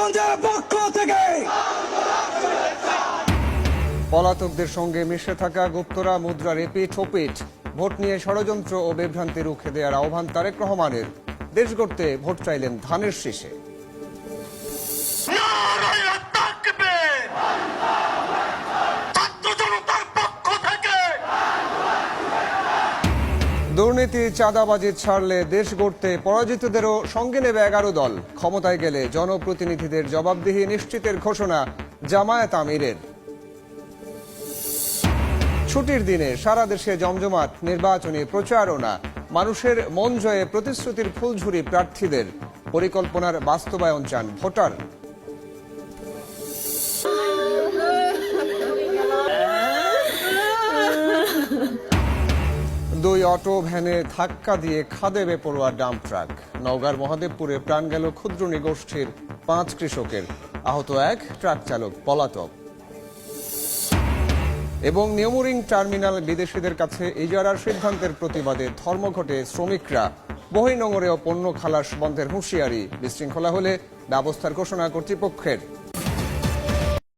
নারায়ণগঞ্জের পক্ষ থেকে পলাতকদের সঙ্গে মিশে থাকা গুপ্তরা মুদ্রা রিপিট ওপিট ভোট নিয়ে ষড়যন্ত্র ও বিভ্রান্তি রুখে দেওয়ার আহ্বান তারেক রহমানের। দেশ গড়তে ভোট চাইলেন ধানের শীষে। দুর্নীতি চাঁদাবাজি ছাড়লে দেশ গড়তে পরাজিতদেরও সঙ্গে নেবে 11 দল। ক্ষমতায় গেলে জনপ্রতিনিধিদের জবাবদিহি নিশ্চিতের ঘোষণা জামায়াত আমিরের। ছুটির দিনে সারা দেশে জমজমাট নির্বাচনী প্রচারণা, মানুষের মন জয়ে প্রতিশ্রুতির ফুলঝুরি প্রার্থীদের। পরিকল্পনার বাস্তবায়ন চান ভোটার। দুই অটো ভ্যানে ধাক্কা দিয়ে খাদে বেপরোয়া ডাম্প ট্রাক। নওগাঁর মহাদেবপুরে প্রাণ গেল ক্ষুদ্র নৃগোষ্ঠীর 5 কৃষকের, আহত 1 ট্রাক চালক পলাতক। এবং নিউমুরিং টার্মিনাল বিদেশিদের কাছে ইজারার সিদ্ধান্তের প্রতিবাদে ধর্মঘটে শ্রমিকরা। বহির্নোঙরেও পণ্য খালাস বন্ধের হুঁশিয়ারি, বিশৃঙ্খলা হলে ব্যবস্থার ঘোষণা কর্তৃপক্ষের।